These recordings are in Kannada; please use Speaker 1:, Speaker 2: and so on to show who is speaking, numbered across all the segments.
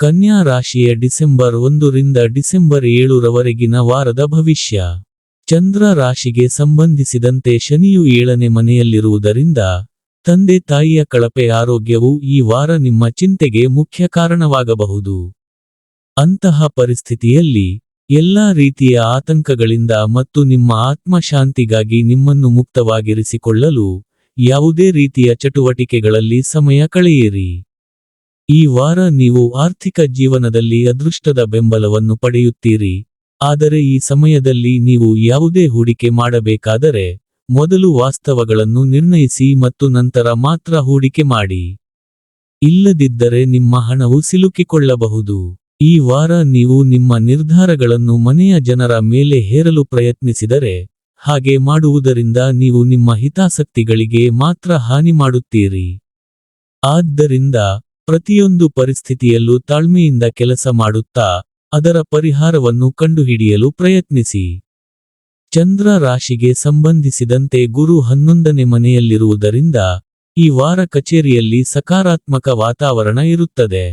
Speaker 1: ಕನ್ಯಾ ರಾಶಿಯ ಡಿಸೆಂಬರ್ 1 ರಿಂದ ಡಿಸೆಂಬರ್ 7 ರವರೆಗಿನ ವಾರದ ಭವಿಷ್ಯ. ಚಂದ್ರ ರಾಶಿಗೆ ಸಂಬಂಧಿಸಿದಂತೆ ಶನಿಯು 7ನೇ ಮನೆಯಲ್ಲಿರುವುದರಿಂದ ತಂದೆ ತಾಯಿಯ ಕಳಪೆ ಆರೋಗ್ಯವು ಈ ವಾರ ನಿಮ್ಮ ಚಿಂತೆಗೆ ಮುಖ್ಯ ಕಾರಣವಾಗಬಹುದು. ಅಂತಹ ಪರಿಸ್ಥಿತಿಯಲ್ಲಿ ಎಲ್ಲಾ ರೀತಿಯ ಆತಂಕಗಳಿಂದ ಮತ್ತು ನಿಮ್ಮ ಆತ್ಮಶಾಂತಿಗಾಗಿ ನಿಮ್ಮನ್ನು ಮುಕ್ತವಾಗಿರಿಸಿಕೊಳ್ಳಲು ಯಾವುದೇ ರೀತಿಯ ಚಟುವಟಿಕೆಗಳಲ್ಲಿ ಸಮಯ ಕಳೆಯಿರಿ. ಈ ವಾರ ನೀವು ಆರ್ಥಿಕ ಜೀವನದಲ್ಲಿ ಅದೃಷ್ಟದ ಬೆಂಬಲವನ್ನು ಪಡೆಯುತ್ತೀರಿ, ಆದರೆ ಈ ಸಮಯದಲ್ಲಿ ನೀವು ಯಾವುದೇ ಹೂಡಿಕೆ ಮಾಡಬೇಕಾದರೆ ಮೊದಲು ವಾಸ್ತವಗಳನ್ನು ನಿರ್ಣಯಿಸಿ ಮತ್ತು ನಂತರ ಮಾತ್ರ ಹೂಡಿಕೆ ಮಾಡಿ. ಇಲ್ಲದಿದ್ದರೆ ನಿಮ್ಮ ಹಣವು ಸಿಲುಕಿಕೊಳ್ಳಬಹುದು. ಈ ವಾರ ನೀವು ನಿಮ್ಮ ನಿರ್ಧಾರಗಳನ್ನು ಮನೆಯ ಜನರ ಮೇಲೆ ಹೇರಲು ಪ್ರಯತ್ನಿಸಿದರೆ, ಹಾಗೆ ಮಾಡುವುದರಿಂದ ನೀವು ನಿಮ್ಮ ಹಿತಾಸಕ್ತಿಗಳಿಗೆ ಮಾತ್ರ ಹಾನಿ ಮಾಡುತ್ತೀರಿ. ಆದ್ದರಿಂದ ಪ್ರತಿಯೊಂದು ಪರಿಸ್ಥಿತಿಯಲ್ಲೂ ತಾಳ್ಮೆಯಿಂದ ಕೆಲಸ ಮಾಡುತ್ತಾ ಅದರ ಪರಿಹಾರವನ್ನು ಕಂಡುಹಿಡಿಯಲು ಪ್ರಯತ್ನಿಸಿ. ಚಂದ್ರ ರಾಶಿಗೆ ಸಂಬಂಧಿಸಿದಂತೆ ಗುರು 11ನೇ ಮನೆಯಲ್ಲಿರುವುದರಿಂದ ಈ ವಾರ ಕಚೇರಿಯಲ್ಲಿ ಸಕಾರಾತ್ಮಕ ವಾತಾವರಣ ಇರುತ್ತದೆ.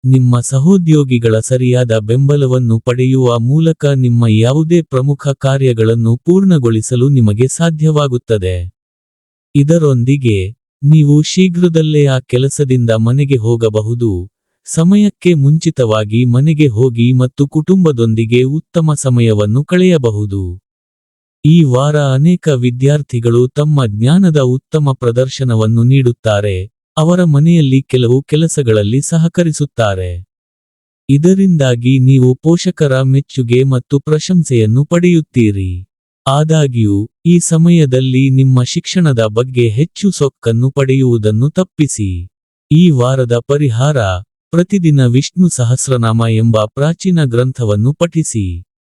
Speaker 1: ನಿಮ್ಮ ಸಹೋದ್ಯೋಗಿಗಳ ಸರಿಯಾದ ಬೆಂಬಲವನ್ನು ಪಡೆಯುವ ಮೂಲಕ ನಿಮ್ಮ ಯಾವುದೇ ಪ್ರಮುಖ ಕಾರ್ಯಗಳನ್ನು ಪೂರ್ಣಗೊಳಿಸಲು ನಿಮಗೆ ಸಾಧ್ಯವಾಗುತ್ತದೆ. ಇದರೊಂದಿಗೆ ನೀವು ಶೀಘ್ರದಲ್ಲೇ ಆ ಕೆಲಸದಿಂದ ಮನೆಗೆ ಹೋಗಬಹುದು. ಸಮಯಕ್ಕೆ ಮುಂಚಿತವಾಗಿ ಮನೆಗೆ ಹೋಗಿ ಮತ್ತು ಕುಟುಂಬದೊಂದಿಗೆ ಉತ್ತಮ ಸಮಯವನ್ನು ಕಳೆಯಬಹುದು. ಈ ವಾರ ಅನೇಕ ವಿದ್ಯಾರ್ಥಿಗಳು ತಮ್ಮ ಜ್ಞಾನದ ಉತ್ತಮ ಪ್ರದರ್ಶನವನ್ನು ನೀಡುತ್ತಾರೆ, ಅವರ ಮನೆಯಲ್ಲಿ ಕೆಲವು ಕೆಲಸಗಳಲ್ಲಿ ಸಹಕರಿಸುತ್ತಾರೆ. ಇದರಿಂದಾಗಿ ನೀವು ಪೋಷಕರ ಮೆಚ್ಚುಗೆ ಮತ್ತು ಪ್ರಶಂಸೆಯನ್ನು ಪಡೆಯುತ್ತೀರಿ. ಆದಾಗ್ಯೂ ಈ ಸಮಯದಲ್ಲಿ ನಿಮ್ಮ ಶಿಕ್ಷಣದ ಬಗ್ಗೆ ಹೆಚ್ಚು ಸೊಕ್ಕನ್ನು ಪಡೆಯುವುದನ್ನು ತಪ್ಪಿಸಿ. ಈ ವಾರದ ಪರಿಹಾರ: ಪ್ರತಿದಿನ ವಿಷ್ಣು ಸಹಸ್ರನಾಮ ಎಂಬ ಪ್ರಾಚೀನ ಗ್ರಂಥವನ್ನು ಪಠಿಸಿ.